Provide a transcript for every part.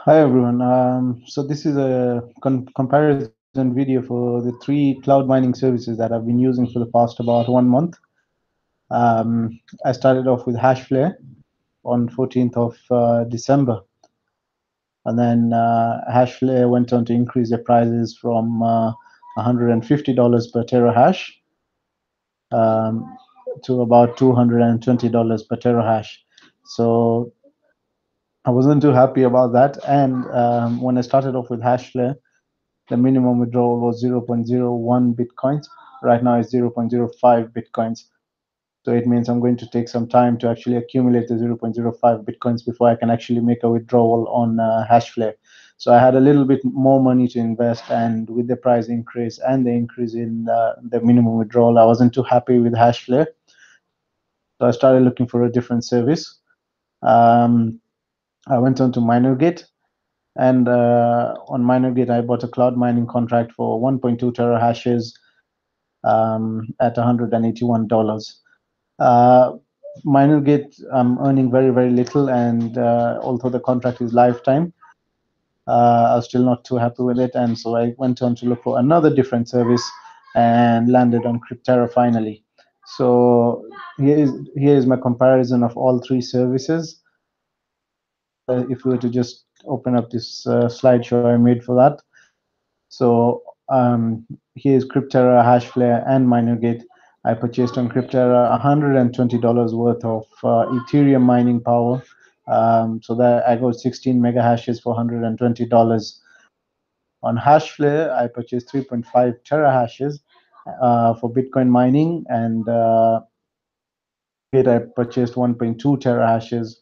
Hi everyone. So this is a comparison video for the three cloud mining services that I've been using for the past about 1 month. I started off with Hashflare on 14th of December, and then Hashflare went on to increase their prices from $150 per terahash um, to about $220 per terahash. So I wasn't too happy about that. And when I started off with Hashflare, the minimum withdrawal was 0.01 bitcoins. Right now it's 0.05 bitcoins. So it means I'm going to take some time to actually accumulate the 0.05 bitcoins before I can actually make a withdrawal on Hashflare. So I had a little bit more money to invest, and with the price increase and the increase in the minimum withdrawal, I wasn't too happy with Hashflare. So I started looking for a different service. Um, I went on to Minergate, and on Minergate, I bought a cloud mining contract for 1.2 terahashes at $181. Uh, Minergate, I'm earning very, very little, and although the contract is lifetime, I was still not too happy with it, and so I went on to look for another different service and landed on Crypttera finally. So here is my comparison of all three services. If we were to just open up this slideshow I made for that. So here's Crypttera, Hashflare, and Minergate. I purchased on Crypttera $120 worth of Ethereum mining power. So that I got 16 mega hashes for $120. On Hashflare, I purchased 3.5 terahashes for Bitcoin mining, and I purchased 1.2 terahashes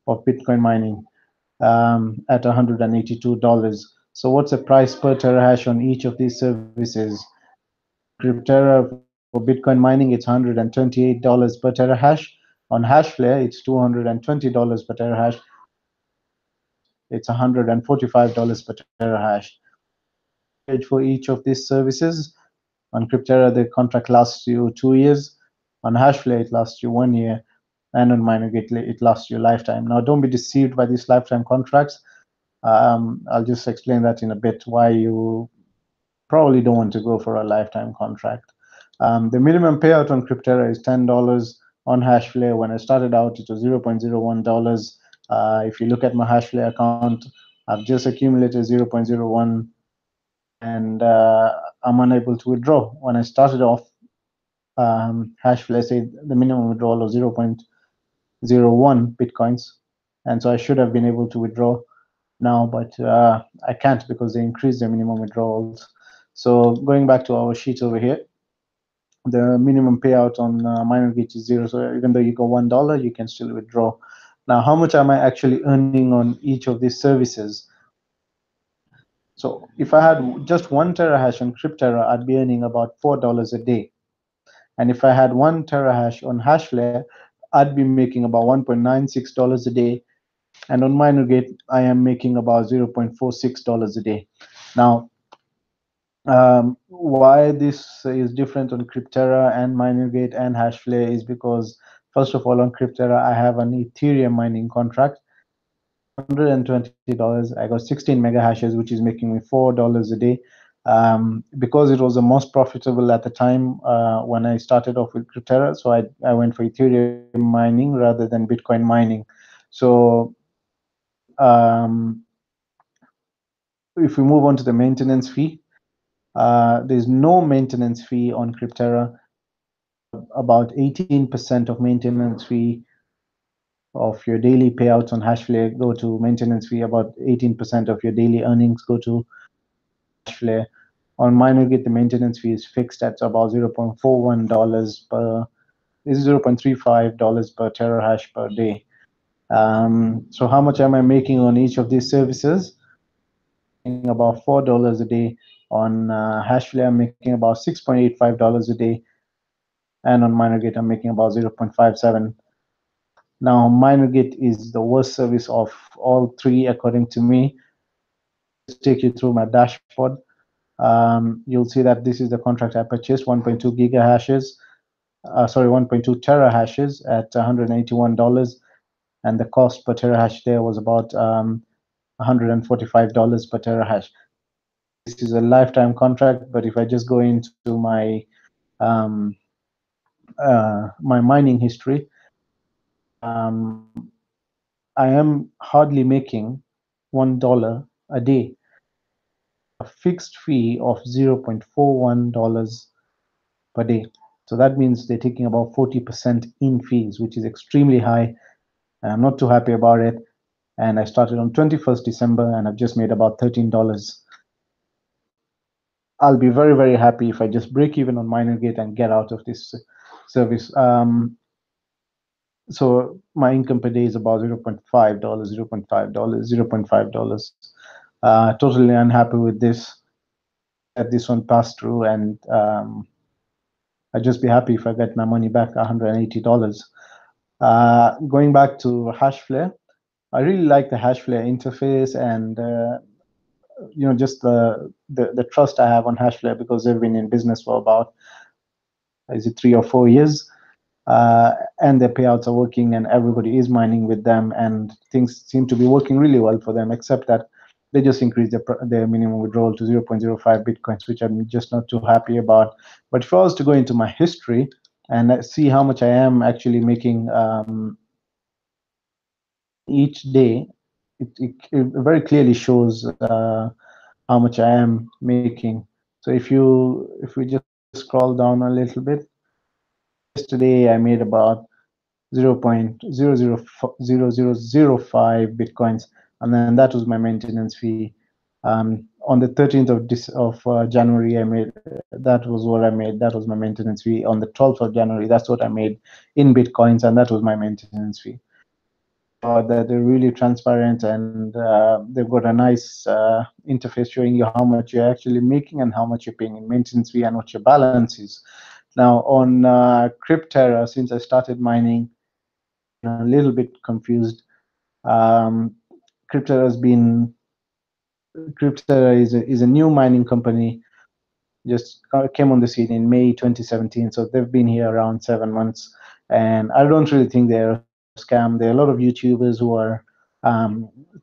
of Bitcoin mining at $182. So what's the price per terahash on each of these services? Crypttera for Bitcoin mining, it's $128 per terahash. On Hashflare, it's $220 per terahash. It's $145 per terahash. For each of these services, on Crypttera, the contract lasts you 2 years. On Hashflare, it lasts you 1 year. And on Minergate, it lasts you a lifetime. Now, don't be deceived by these lifetime contracts. I'll just explain that in a bit, why you probably don't want to go for a lifetime contract. The minimum payout on Crypttera is $10. On Hashflare, when I started out, it was $0.01. If you look at my Hashflare account, I've just accumulated 0.01, and I'm unable to withdraw. When I started off, Hashflare said the minimum withdrawal was 0.01 bitcoins, and so I should have been able to withdraw now, but I can't because they increased the minimum withdrawals. So going back to our sheet over here, the minimum payout on Minergate is zero. So even though you go $1, you can still withdraw. Now, how much am I actually earning on each of these services? So if I had just one terahash on Crypttera, I'd be earning about $4 a day. And if I had one terahash on Hashflare, I'd be making about $1.96 a day. And on Minergate, I am making about $0.46 a day. Now, why this is different on Crypttera and Minergate and Hashflare is because, first of all, on Crypttera, I have an Ethereum mining contract, $120. I got 16 mega hashes, which is making me $4 a day. Because it was the most profitable at the time when I started off with Crypttera, so I went for Ethereum mining rather than Bitcoin mining. So um, if we move on to the maintenance fee, there's no maintenance fee on Crypttera. About 18% of maintenance fee of your daily payouts on Hashflare go to maintenance fee. About 18% of your daily earnings go to Hashflare. On Minergate, the maintenance fee is fixed at about $0.41 per, is $0.35 per terahash per day. So how much am I making on each of these services? About $4 a day. On Hashflare, I'm making about $6.85 a day, and on Minergate, I'm making about 0.57. Now, Minergate is the worst service of all three, according to me. Just take you through my dashboard. You'll see that this is the contract I purchased, 1.2 gigahashes, 1.2 terahashes at $181, and the cost per terahash there was about $145 per terahash. This is a lifetime contract, but if I just go into um, my mining history, I am hardly making $1 a day, a fixed fee of $0.41 per day. So that means they're taking about 40% in fees, which is extremely high. And I'm not too happy about it. And I started on 21st December, and I've just made about $13. I'll be very, very happy if I just break even on Minergate and get out of this service. So my income per day is about $0.5, $0.5, $0.5. Totally unhappy with this. Let this one pass through, and I'd just be happy if I get my money back, $180. Going back to Hashflare, I really like the Hashflare interface, and just the trust I have on Hashflare, because they've been in business for about, is it 3 or 4 years, and their payouts are working, and everybody is mining with them, and things seem to be working really well for them, except that they just increased their minimum withdrawal to 0.05 bitcoins, which I'm just not too happy about. But if I was to go into my history and see how much I am actually making each day, it very clearly shows how much I am making. So if we just scroll down a little bit, yesterday I made about 0.000005 bitcoins, and then that was my maintenance fee. On the 13th of January, I made, that was what I made. That was my maintenance fee. On the 12th of January, that's what I made in bitcoins, and that was my maintenance fee. That they're really transparent, and they've got a nice interface showing you how much you're actually making and how much you're paying in maintenance fee and what your balance is. Now on Crypttera, since I started mining, a little bit confused. Crypttera has been Crypttera is a new mining company, just came on the scene in May 2017. So they've been here around 7 months, and I don't really think they're a scam. There are a lot of YouTubers who are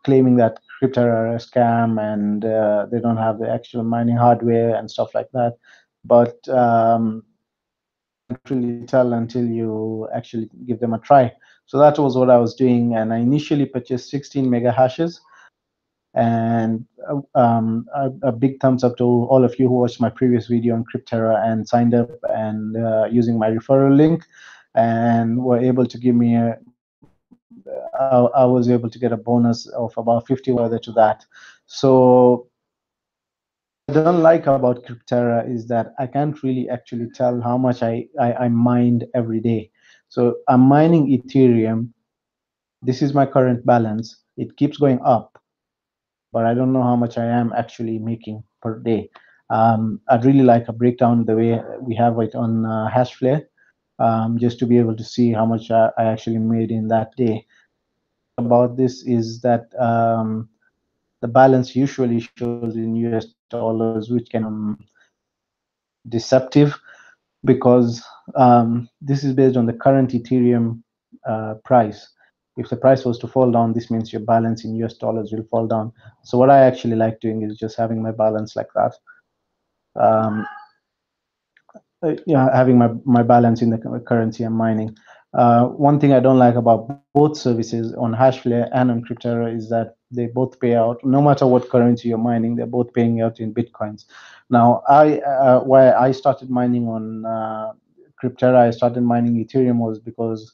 claiming that Crypttera are a scam, and they don't have the actual mining hardware and stuff like that. But can't really tell until you actually give them a try. So that was what I was doing, and I initially purchased 16 mega hashes. And a big thumbs up to all of you who watched my previous video on Crypttera and signed up and using my referral link, and were able to give me I was able to get a bonus of about 50 further to that. So what I don't like about Crypttera is that I can't really actually tell how much I mined every day. So I'm mining Ethereum. This is my current balance. It keeps going up, but I don't know how much I am actually making per day. I'd really like a breakdown the way we have it on Hashflare, just to be able to see how much I actually made in that day. About this is that the balance usually shows in US dollars, which can deceptive, because this is based on the current Ethereum price. If the price was to fall down, this means your balance in US dollars will fall down. So what I actually like doing is just having my balance like that. Yeah, having my balance in the currency I'm mining. One thing I don't like about both services on Hashflare and on Crypttera is that they both pay out, no matter what currency you're mining, they're both paying out in Bitcoins. Now, why I started mining on Crypttera, I started mining Ethereum was because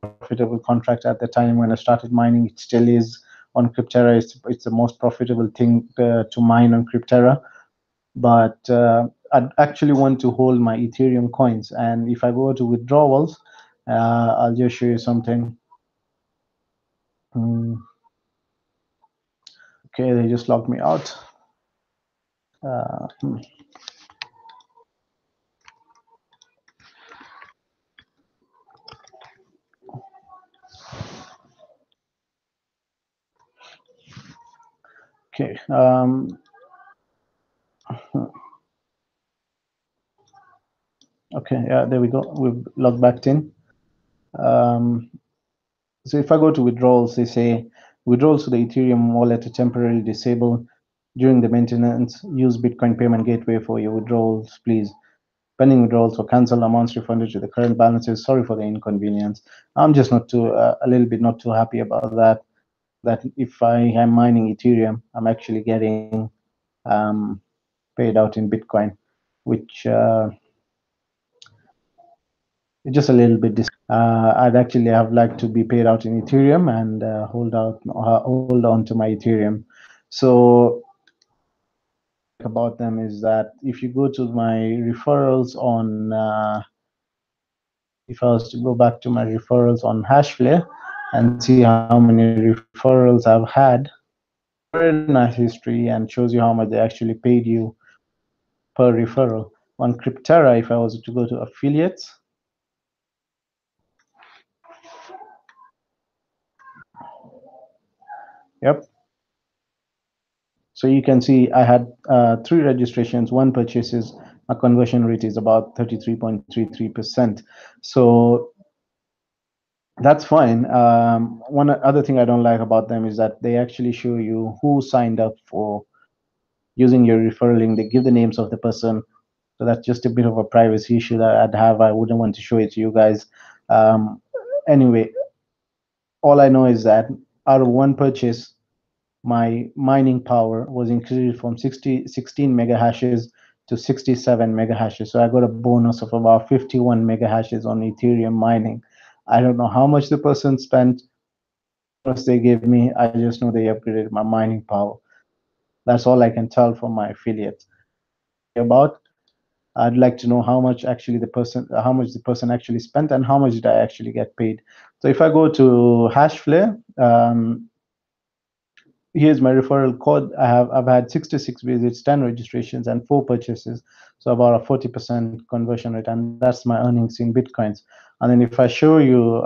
profitable contract at the time when I started mining. It still is on Crypttera. It's the most profitable thing to mine on Crypttera. But I'd actually want to hold my Ethereum coins. And if I go to withdrawals, I'll just show you something. Okay, they just logged me out. Okay. Okay, yeah, there we go. We've logged back in. So if I go to withdrawals, they say Withdrawals to the Ethereum wallet are temporarily disabled during the maintenance. Use Bitcoin payment gateway for your withdrawals, please. Pending withdrawals or cancelled amounts refunded to the current balances. Sorry for the inconvenience. I'm just not too a little bit not too happy about that. That if I am mining Ethereum, I'm actually getting um, paid out in Bitcoin, which is just a little bit. I'd actually have liked to be paid out in Ethereum and hold on to my Ethereum. So about them is that if you go to my referrals on if I was to go back to my referrals on Hashflare and see how many referrals I've had, very nice history and shows you how much they actually paid you per referral. On Crypttera, if I was to go to affiliates, yep. So you can see I had 3 registrations, 1 purchases. My conversion rate is about 33.33%. So that's fine. One other thing I don't like about them is that they actually show you who signed up for using your referral link. They give the names of the person. So that's just a bit of a privacy issue that I'd have. I wouldn't want to show it to you guys. Anyway, all I know is that out of 1 purchase, my mining power was increased from 16 mega hashes to 67 mega hashes. So I got a bonus of about 51 mega hashes on Ethereum mining. I don't know how much the person spent, they gave me. I just know they upgraded my mining power. That's all I can tell from my affiliates. About, I'd like to know how much actually how much the person actually spent, and how much did I actually get paid. So if I go to Hashflare, here's my referral code. I've had 66 visits, 10 registrations, and 4 purchases. So about a 40% conversion rate, and that's my earnings in Bitcoins. And then if I show you,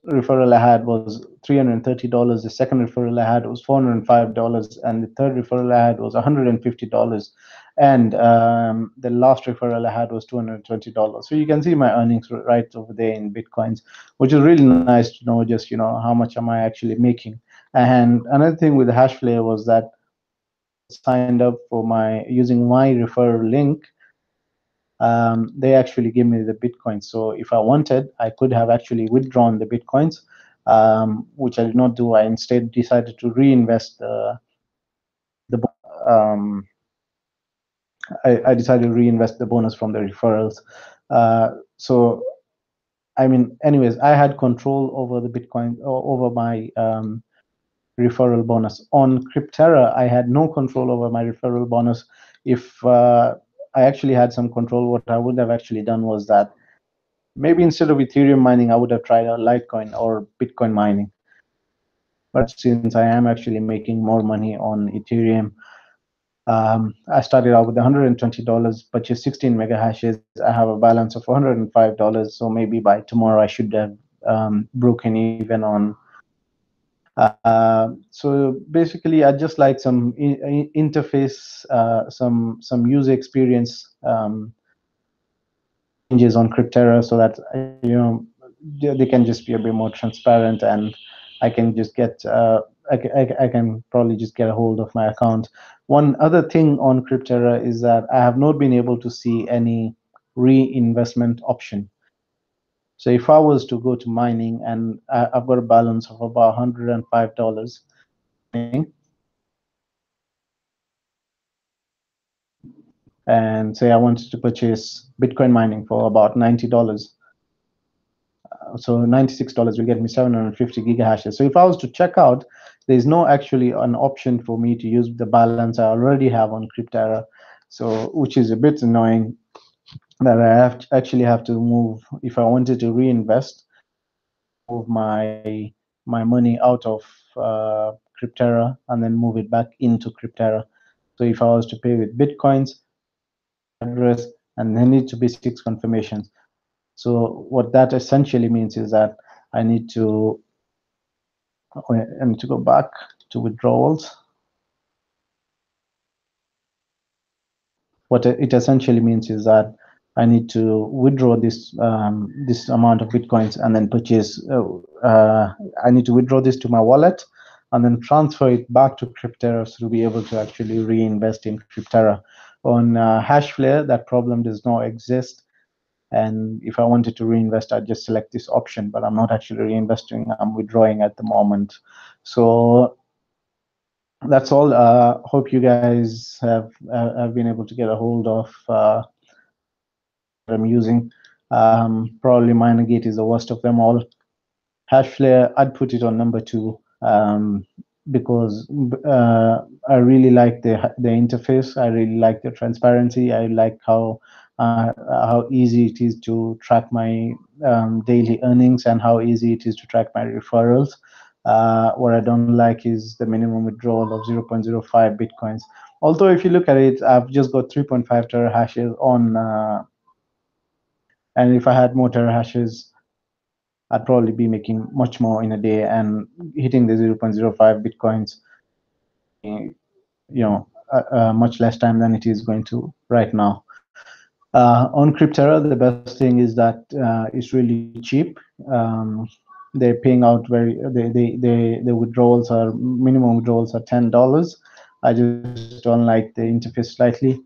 referral I had was $330. The second referral I had was $405, and the third referral I had was $150. And the last referral I had was $220. So you can see my earnings right over there in Bitcoins, which is really nice to know. Just how much am I actually making. And another thing with Hashflare was that signed up for using my referral link. They actually give me the Bitcoin. So if I wanted, I could have actually withdrawn the Bitcoins, which I did not do. I instead decided to reinvest the um, I decided to reinvest the bonus from the referrals. So I mean, anyways, I had control over the Bitcoin, over my referral bonus. On Crypttera, I had no control over my referral bonus. If I actually had some control, what I would have actually done was that maybe instead of Ethereum mining, I would have tried a Litecoin or Bitcoin mining. But since I am actually making more money on Ethereum, I started out with $120, purchased 16 mega hashes. I have a balance of $105. So maybe by tomorrow I should have broken even on. So basically, I just like some interface, some user experience changes on Crypttera, so that they can just be a bit more transparent, and I can just get I can probably just get a hold of my account. One other thing on Crypttera is that I have not been able to see any reinvestment option. So if I was to go to mining and I've got a balance of about $105, and say I wanted to purchase Bitcoin mining for about $90. So $96 will get me 750 gigahashes. So if I was to check out, there's no actually an option for me to use the balance I already have on Crypttera. So which is a bit annoying, that I actually have to move. If I wanted to reinvest, move my money out of Crypttera and then move it back into Crypttera. So if I was to pay with Bitcoins, address, and there need to be 6 confirmations. So what that essentially means is that I need to go back to withdrawals. What it essentially means is that I need to withdraw this amount of bitcoins and then purchase. I need to withdraw this to my wallet and then transfer it back to Crypttera to be able to actually reinvest in Crypttera. On Hashflare, that problem does not exist. And if I wanted to reinvest, I'd just select this option, but I'm not actually reinvesting, I'm withdrawing at the moment. So that's all. Hope you guys have been able to get a hold of what I'm using. Probably Minergate is the worst of them all. Hashflare, I'd put it on number 2 because I really like the interface. I really like the transparency. I like how easy it is to track my daily earnings and how easy it is to track my referrals. What I don't like is the minimum withdrawal of 0.05 bitcoins. Although if you look at it, I've just got 3.5 terahashes on, and if I had more terahashes, I'd probably be making much more in a day, and hitting the 0.05 bitcoins, much less time than it is going to right now. On Crypttera, the best thing is that it's really cheap. They're paying out the withdrawals are minimum withdrawals are $10. I just don't like the interface slightly.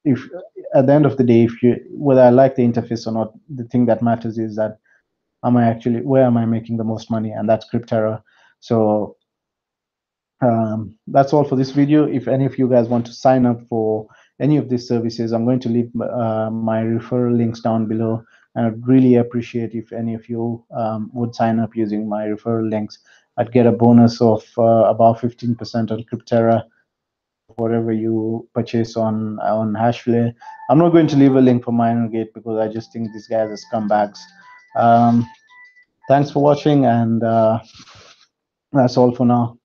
If at the end of the day, whether I like the interface or not, the thing that matters is that where am I making the most money, and that's Crypttera. So that's all for this video. If any of you guys want to sign up for any of these services, I'm going to leave my referral links down below, and I'd really appreciate if any of you would sign up using my referral links. I'd get a bonus of about 15% on Crypttera, whatever you purchase on Hashflare. I'm not going to leave a link for Minergate because I just think these guys are scumbags. Thanks for watching, and that's all for now.